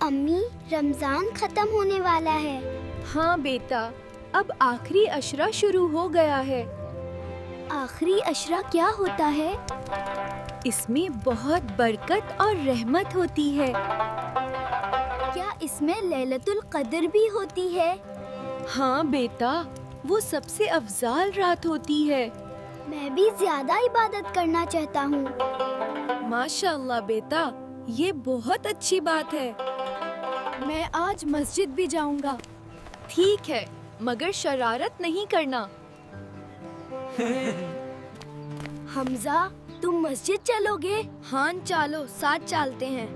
امی رمضان ختم ہونے والا ہے۔ ہاں بیٹا، اب آخری عشرہ شروع ہو گیا ہے۔ آخری عشرہ کیا ہوتا ہے؟ اس میں بہت برکت اور رحمت ہوتی ہے۔ کیا اس میں لیلۃ القدر بھی ہوتی ہے؟ ہاں بیٹا، وہ سب سے افضل رات ہوتی ہے۔ میں بھی زیادہ عبادت کرنا چاہتا ہوں۔ ماشاء اللہ بیٹا، یہ بہت اچھی بات ہے۔ میں آج مسجد بھی جاؤں گا۔ ٹھیک ہے، مگر شرارت نہیں کرنا۔ حمزہ، تم مسجد چلو گے؟ ہاں چالو، ساتھ چلتے ہیں۔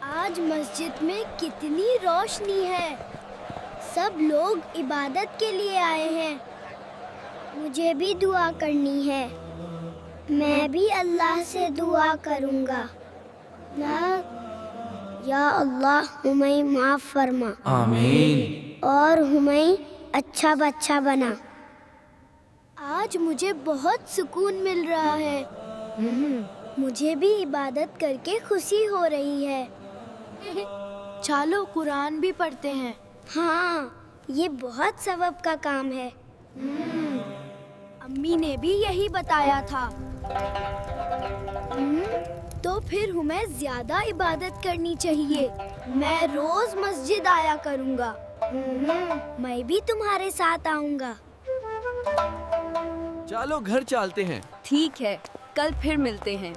آج مسجد میں کتنی روشنی ہے، سب لوگ عبادت کے لیے آئے ہیں۔ مجھے بھی دعا کرنی ہے۔ میں بھی اللہ سے دعا کروں گا۔ یا اللہ ہمیں معاف فرما، آمین۔ اور ہمیں اچھا بچہ بنا۔ آج مجھے بہت سکون مل رہا ہے۔ مجھے بھی عبادت کر کے خوشی ہو رہی ہے۔ چالو قرآن بھی پڑھتے ہیں۔ ہاں، یہ بہت ثواب کا کام ہے۔ امی نے بھی یہی بتایا تھا۔ تو پھر ہمیں زیادہ عبادت کرنی چاہیے۔ میں روز مسجد آیا کروں گا۔ میں بھی تمہارے ساتھ آؤں گا۔ چالو گھر چلتے ہیں۔ ٹھیک ہے، کل پھر ملتے ہیں۔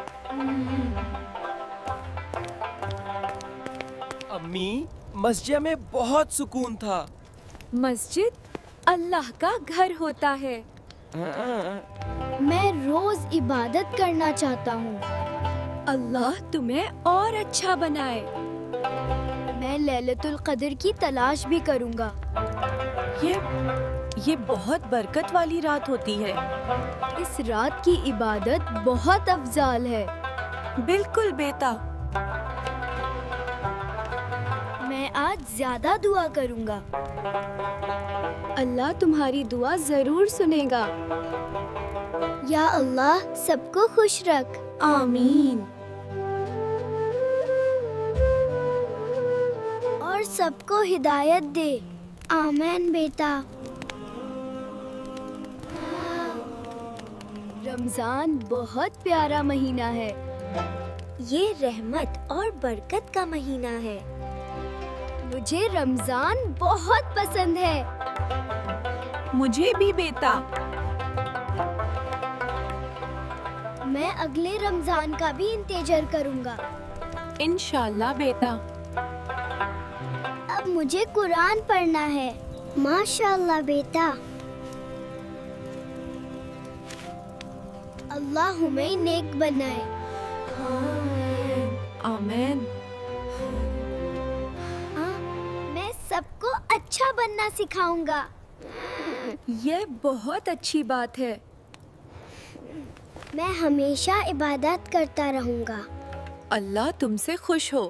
امی، مسجد میں بہت سکون تھا۔ مسجد اللہ کا گھر ہوتا ہے۔ میں روز عبادت کرنا چاہتا ہوں۔ اللہ تمہیں اور اچھا بنائے۔ میں لیلۃ القدر کی تلاش بھی کروں گا۔ یہ بہت برکت والی رات ہوتی ہے۔ اس رات کی عبادت بہت افضل ہے۔ بالکل بیٹا۔ میں آج زیادہ دعا کروں گا۔ اللہ تمہاری دعا ضرور سنے گا۔ یا اللہ سب کو خوش رکھ۔ آمین۔ اور سب کو ہدایت دے۔ آمین بیٹا۔ رمضان بہت پیارا مہینہ ہے۔ یہ رحمت اور برکت کا مہینہ ہے۔ مجھے رمضان بہت پسند ہے۔ مجھے بھی بیٹا۔ میں اگلے رمضان کا بھی انتظار کروں گا۔ انشاءاللہ بیٹا۔ اب مجھے قرآن پڑھنا ہے۔ ماشاءاللہ بیٹا۔ اللہ ہمیں نیک بنائے۔ آمین۔ میں سب کو اچھا بننا سکھاؤں گا۔ یہ بہت اچھی بات ہے۔ میں ہمیشہ عبادت کرتا رہوں گا۔ اللہ تم سے خوش ہو۔